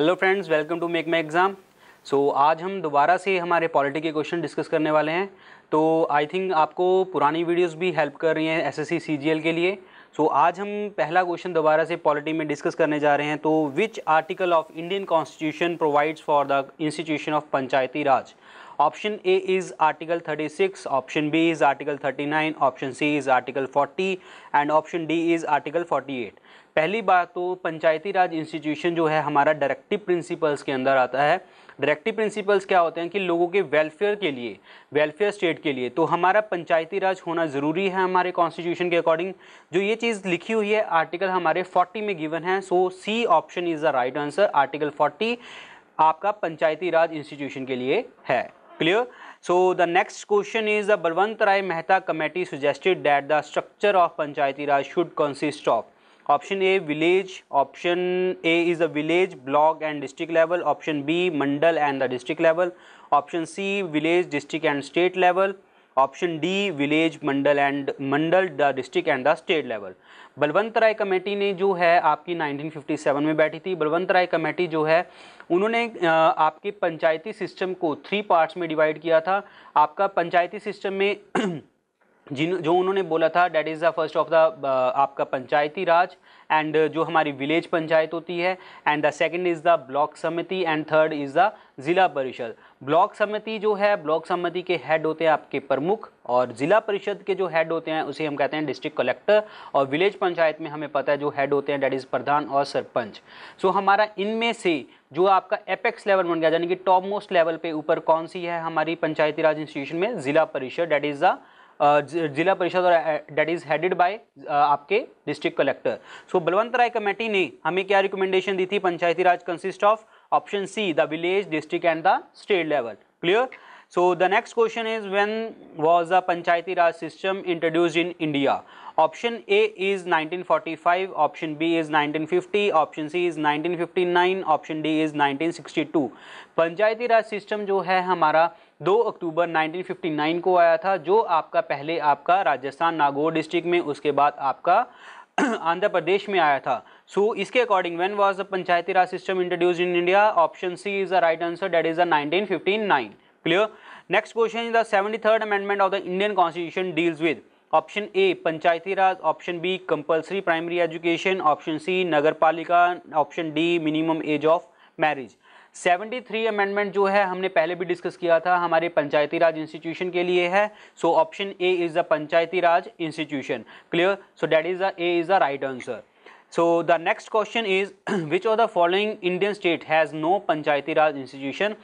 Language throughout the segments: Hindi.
Hello friends, welcome to make my exam. So आज हम दोबारा से हमारे पॉलिटी के क्वेश्चन डिस्कस करने वाले हैं। तो आई थिंक आपको पुरानी वीडियोस भी हेल्प कर रही हैं एसएससी सीजीएल के लिए। सो आज हम पहला क्वेश्चन दोबारा से पॉलिटी में डिस्कस करने जा रहे हैं। तो which article of Indian constitution provides for the institution of panchayati raj? Option A is article 36, option B is article 39, option C is article 40 and option D is article 48। पहली बात तो पंचायती राज इंस्टीट्यूशन जो है हमारा डायरेक्टिव प्रिंसिपल्स के अंदर आता है। डायरेक्टिव प्रिंसिपल्स क्या होते हैं कि लोगों के वेलफेयर के लिए, वेलफेयर स्टेट के लिए तो हमारा पंचायती राज होना ज़रूरी है हमारे कॉन्स्टिट्यूशन के अकॉर्डिंग। जो ये चीज़ लिखी हुई है आर्टिकल हमारे 40 में गिवन है। So C option is the right answer. Article 40 आपका पंचायती राज इंस्टीट्यूशन के लिए है। Clear? So the next question is the Balwant Rai Mehta committee suggested that the structure of Panchayati Raj should consist of option A village, option A is the village, block and district level, option B mandal and the district level, option C village, district and state level, option D village mandal the district and the state level. Balwant Rai committee ने जो है आपकी 1957 में बैठी थी। बलवंत राय कमेटी जो है उन्होंने आपके पंचायती सिस्टम को 3 पार्ट्स में डिवाइड किया था। आपका पंचायती सिस्टम में जो उन्होंने बोला था that is the first of the आपका पंचायती राज एंड जो हमारी विलेज पंचायत होती है and the second is the block समिति एंड थर्ड इज़ द ज़िला परिषद। ब्लॉक समिति जो है, ब्लॉक समिति के हेड होते हैं आपके प्रमुख और ज़िला परिषद के जो हेड होते हैं उसे हम कहते हैं डिस्ट्रिक्ट कलेक्टर और विलेज पंचायत में हमें पता है जो हेड होते हैं डेट इज़ प्रधान और सरपंच। सो हमारा इनमें से जो आपका एपेक्स लेवल बन गया यानी कि टॉप मोस्ट लेवल पे ऊपर कौन सी है हमारी पंचायती राज इंस्टीट्यूशन में? ज़िला परिषद, that is the Zila Parishad और डेट इज हेडेड बाय आपके district collector. So Balwant Rai committee ने हमें क्या रिकमेंडेशन दी थी? Panchayati Raj consist of option C the village, district and the state level. Clear? So the next question is when was the Panchayati Raj system introduced in India? Option A is 1945, option B is 1950, option C is 1959, option D is 1962। Panchayati raj system जो है हमारा 2 अक्टूबर 1959 को आया था, जो आपका पहले आपका राजस्थान नागौर डिस्ट्रिक्ट में, उसके बाद आपका आंध्र प्रदेश में आया था। सो इसके according when was the panchayati raj system introduced in India? Option C is the right answer, that is the 1959। Clear? Next question is the 73rd amendment of the Indian Constitution deals with option A Panchayati Raj, option B compulsory primary education, option C Nagarpalika, option D minimum age of marriage। 73 amendment जो है हमने पहले भी डिस्कस किया था हमारे पंचायती राज इंस्टीट्यूशन के लिए है। So option A is the panchayati Raj institution. Clear? So that is the A is the right answer. So the next question is which of the following Indian state has no Panchayati Raj institution?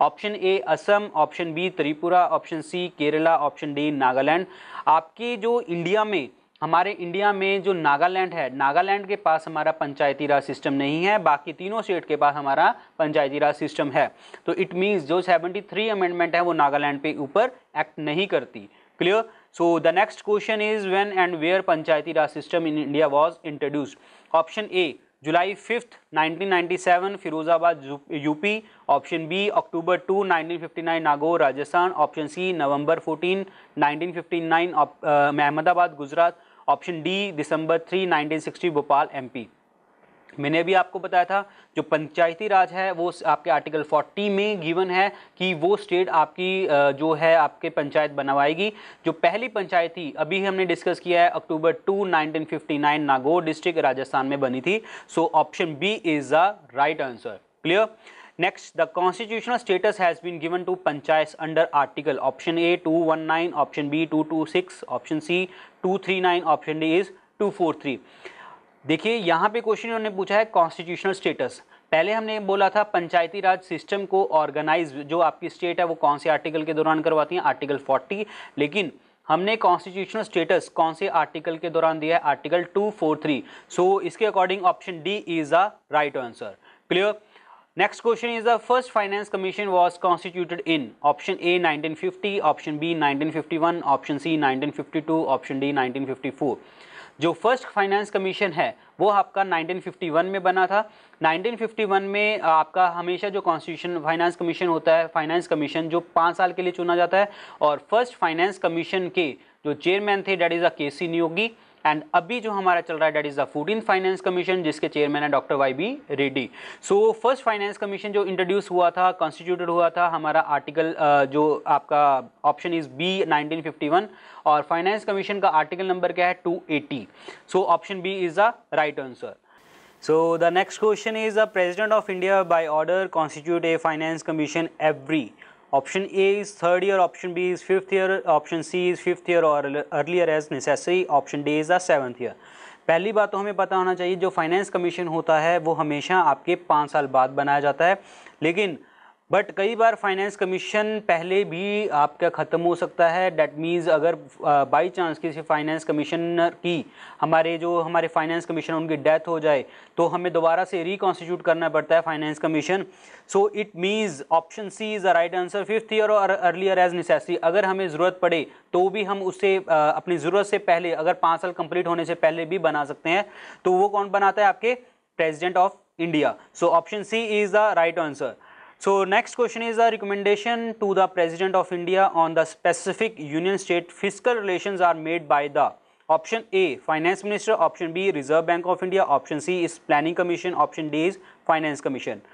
Option A Assam, option B Tripura, option C Kerala, option D Nagaland। आपकी जो इंडिया में, हमारे इंडिया में जो नागालैंड है, नागालैंड के पास हमारा पंचायती राज सिस्टम नहीं है, बाकी तीनों स्टेट के पास हमारा पंचायती राज सिस्टम है। तो इट मीन्स जो 73 अमेंडमेंट है वो नागालैंड पे ऊपर एक्ट नहीं करती। Clear? So the next question is when and where Panchayati Raj system in India was introduced? Option A July 5th 1997 Firozabad UP, option B October 2 1959 Nagaur Rajasthan, option C November 14 1959 Ahmedabad Gujarat, option D December 3 1960 Bhopal MP। मैंने भी आपको बताया था जो पंचायती राज है वो आपके आर्टिकल 40 में गिवन है कि वो स्टेट आपकी जो है आपके पंचायत बनवाएगी। जो पहली पंचायत थी अभी हमने डिस्कस किया है अक्टूबर 2 1959 नागौर डिस्ट्रिक्ट राजस्थान में बनी थी। So option B is the right answer. Clear? Next the constitutional status has been given to panchayat under article option A 219, option B 226, option C 239, option D is 243। देखिए यहाँ पे क्वेश्चन उन्होंने पूछा है कॉन्स्टिट्यूशनल स्टेटस। पहले हमने बोला था पंचायती राज सिस्टम को ऑर्गेनाइज जो आपकी स्टेट है वो कौन से आर्टिकल के दौरान करवाती है? आर्टिकल 40। लेकिन हमने कॉन्स्टिट्यूशनल स्टेटस कौन से आर्टिकल के दौरान दिया है? आर्टिकल 243। सो इसके according option D is the right answer. Clear? Next question is the first finance commission was constituted in? Option A 1950, option B 1951, option C 1952, option D 1954। जो फर्स्ट फाइनेंस कमीशन है वो आपका 1951 में बना था। 1951 में आपका हमेशा जो कॉन्स्टिट्यूशन फाइनेंस कमीशन होता है, फाइनेंस कमीशन जो 5 साल के लिए चुना जाता है और फर्स्ट फाइनेंस कमीशन के जो चेयरमैन थे डेट इज़ के सी नियोगी एंड अभी जो हमारा चल रहा है that is the 14th finance commission, जिसके चेयरमैन है doctor Y B Reddy. So first finance commission जो इंट्रोड्यूस हुआ था, कॉन्स्टिट्यूटेड हुआ था, हमारा आर्टिकल जो आपका ऑप्शन इज बी 1951, और फाइनेंस कमीशन का आर्टिकल नंबर क्या है 280। So option B is the right answer. So the next question is the President of India by order constitute a finance commission every. Option A is 3rd year, option B is 5th year, option C is 5th year or earlier as necessary, option D is the 7th year. पहली बात तो हमें पता होना चाहिए जो फाइनेंस कमीशन होता है वो हमेशा आपके 5 साल बाद बनाया जाता है, लेकिन बट कई बार फाइनेंस कमीशन पहले भी आपका ख़त्म हो सकता है। डैट मीन्स अगर बाई चांस किसी फाइनेंस कमीशनर की हमारे फाइनेंस कमीशन उनकी डेथ हो जाए तो हमें दोबारा से रिकॉन्स्टिट्यूट करना पड़ता है finance commission. So it means option C is the right answer, 5th year और अर्लियर एज नेसेसरी। अगर हमें ज़रूरत पड़े तो भी हम उससे अपनी ज़रूरत से पहले, अगर 5 साल कंप्लीट होने से पहले भी बना सकते हैं। तो वो कौन बनाता है? आपके president of India. So option C is the right answer. So next question is a recommendation to the President of India on the specific union state fiscal relations are made by the option A Finance Minister, option B Reserve Bank of India, option C is Planning Commission, option D is Finance Commission.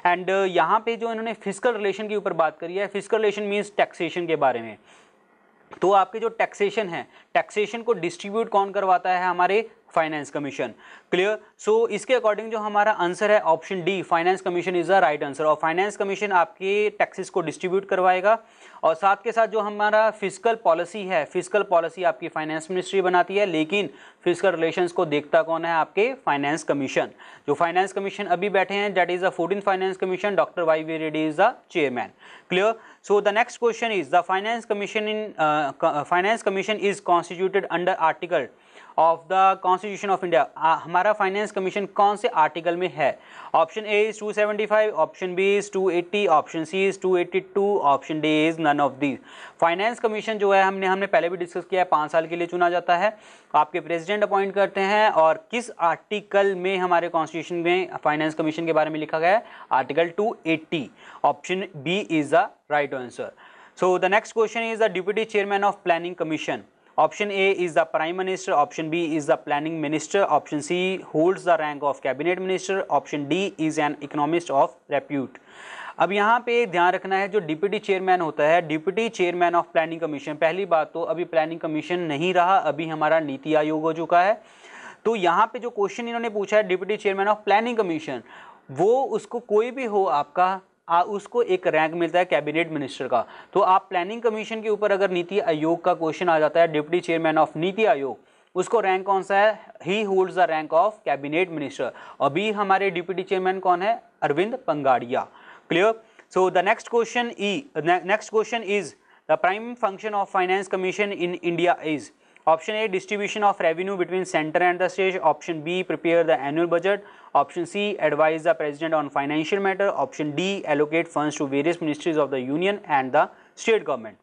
And यहाँ पे जो इन्होंने फिजिकल रिलेशन के ऊपर बात करी है, फिजिकल रिलेशन मीन्स टैक्सेशन के बारे में। तो आपके जो टैक्सेशन है, टैक्सेशन को डिस्ट्रीब्यूट कौन करवाता है? हमारे फाइनेंस कमीशन। क्लियर? सो इसके अकॉर्डिंग जो हमारा आंसर है option D, finance commission is the right answer. और फाइनेंस कमीशन आपके टैक्सेस को डिस्ट्रीब्यूट करवाएगा, और साथ के साथ जो हमारा फिजिकल पॉलिसी है, फिजिकल पॉलिसी आपकी फाइनेंस मिनिस्ट्री बनाती है, लेकिन फिजिकल रिलेशंस को देखता कौन है? आपके फाइनेंस कमीशन। जो फाइनेंस कमीशन अभी बैठे हैं that is the 14th finance commission, doctor Y V Reddy is the chairman. Clear? So the next question is the finance commission is constituted under article of the Constitution of India. हमारा फाइनेंस कमीशन कौन से आर्टिकल में है? Option A is 275, option B is 280, option C is 282, option D is none of these. Finance commission जो है हमने पहले भी डिस्कस किया है, 5 साल के लिए चुना जाता है, आपके प्रेसिडेंट अपॉइंट करते हैं। और किस आर्टिकल में हमारे कॉन्स्टिट्यूशन में फाइनेंस कमीशन के बारे में लिखा गया है? Article 280। Option B is the right answer. So the next question is the deputy chairman of planning commission. Option A is the Prime Minister, option B is the Planning Minister, option C holds the rank of Cabinet Minister, option D is an economist of repute. अब यहाँ पे ध्यान रखना है, जो डिप्यूटी चेयरमैन होता है, deputy chairman of planning commission, पहली बात तो अभी प्लानिंग कमीशन नहीं रहा, अभी हमारा नीति आयोग हो चुका है। तो यहाँ पे जो क्वेश्चन इन्होंने पूछा है deputy chairman of planning commission, वो उसको कोई भी हो आपका उसको एक रैंक मिलता है कैबिनेट मिनिस्टर का। तो आप प्लानिंग कमीशन के ऊपर अगर नीति आयोग का क्वेश्चन आ जाता है, deputy chairman of NITI Aayog, उसको रैंक कौन सा है? He holds the rank of cabinet minister. अभी हमारे डिप्टी चेयरमैन कौन है? Arvind Panagariya. Clear? So the next question is the prime function of finance commission in India is option A distribution of revenue between centre and the state, option B prepare the annual budget, option C advise the president on financial matter, option D allocate funds to various ministries of the union and the state government.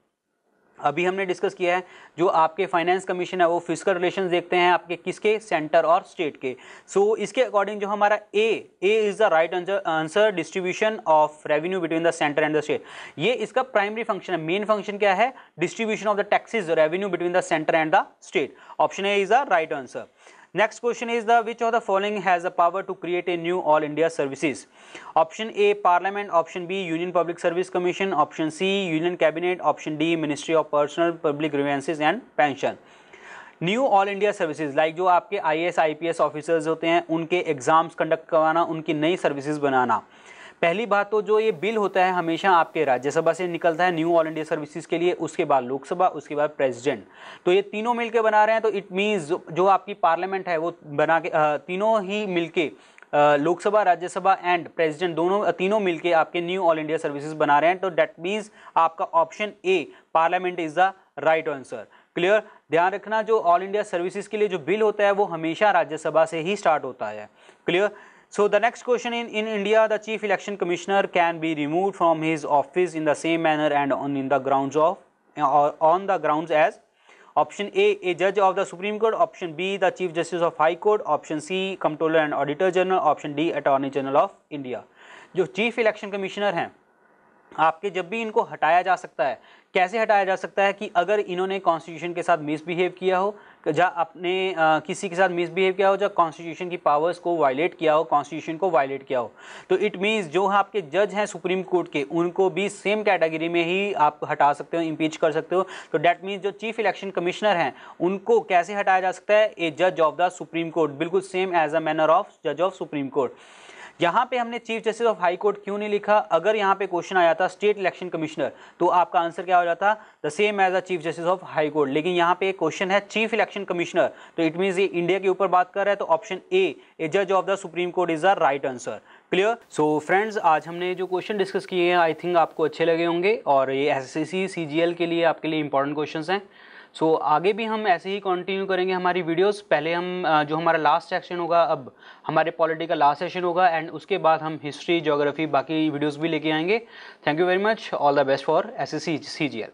अभी हमने डिस्कस किया है जो आपके फाइनेंस कमीशन है वो फिजिकल रिलेशंस देखते हैं आपके किसके? सेंटर और स्टेट के। सो इसके अकॉर्डिंग जो हमारा A is the right answer, distribution of revenue between the centre and the state. ये इसका प्राइमरी फंक्शन है, मेन फंक्शन क्या है? Distribution of the taxes revenue between the centre and the state. Option A is the right answer. Next question is the which of the following has the power to create a new all India services? Option A Parliament, option B Union Public Service Commission, option C Union Cabinet, option D Ministry of Personal Public Grievances and Pension. Knew all India services like जो आपके IAS IPS ऑफिसर्स होते हैं उनके एग्जाम्स कंडक्ट करवाना, उनकी नई सर्विसेज बनाना। पहली बात तो जो ये बिल होता है हमेशा आपके राज्यसभा से निकलता है न्यू ऑल इंडिया सर्विसेज के लिए, उसके बाद लोकसभा, उसके बाद प्रेसिडेंट। तो ये तीनों मिलके बना रहे हैं, तो इट मीन्स जो आपकी पार्लियामेंट है वो बना के तीनों ही मिलके लोकसभा, राज्यसभा एंड प्रेसिडेंट तीनों मिलके आपके न्यू ऑल इंडिया सर्विसेज बना रहे हैं। तो दैट मीन्स आपका option A parliament is the right answer. Clear? ध्यान रखना जो ऑल इंडिया सर्विसेज के लिए जो बिल होता है वो हमेशा राज्यसभा से ही स्टार्ट होता है। Clear? So the next question in India, the Chief Election Commissioner can be removed from his office in the same manner and on the grounds as option A judge of the Supreme Court, option B the Chief Justice of High Court, option C Comptroller and Auditor General, option D Attorney General of India। जो Chief Election Commissioner हैं आपके जब भी इनको हटाया जा सकता है, कैसे हटाया जा सकता है कि अगर इन्होंने कॉन्स्टिट्यूशन के साथ मिसबिहेव किया हो, या अपने किसी के साथ मिसबिहेव किया हो, या कॉन्स्टिट्यूशन की पावर्स को वायलेट किया हो, कॉन्स्टिट्यूशन को वायलेट किया हो, तो इट मीन्स जो आपके जज हैं सुप्रीम कोर्ट के, उनको भी सेम कैटेगरी में ही आप हटा सकते हो, इम्पीच कर सकते हो। तो डैट मीन्स जो चीफ इलेक्शन कमिश्नर हैं उनको कैसे हटाया जा सकता है, ए जज ऑफ द सुप्रीम कोर्ट, बिल्कुल same as a manner of जज ऑफ सुप्रीम कोर्ट। यहाँ पे हमने chief justice of high court क्यों नहीं लिखा? अगर यहाँ पे क्वेश्चन आया था स्टेट इलेक्शन कमिश्नर, तो आपका आंसर क्या हो जाता? The same as a chief justice of high court. लेकिन यहाँ पे क्वेश्चन है चीफ इलेक्शन कमिश्नर, तो इट मीन्स ये इंडिया के ऊपर बात कर रहा है, तो ऑप्शन ए जज of the supreme court is the right answer. Clear? So friends, आज हमने जो क्वेश्चन डिस्कस किए हैं आई थिंक आपको अच्छे लगे होंगे, और ये एसएससी सीजीएल के लिए आपके लिए इंपॉर्टेंट क्वेश्चन हैं। सो आगे भी हम ऐसे ही कंटिन्यू करेंगे हमारी वीडियोस। पहले हम जो हमारा लास्ट सेक्शन होगा, अब हमारे पॉलिटी का लास्ट सेशन होगा, एंड उसके बाद हम हिस्ट्री, ज्योग्राफी, बाकी वीडियोस भी लेके आएंगे। Thank you very much, all the best for SSC CGL.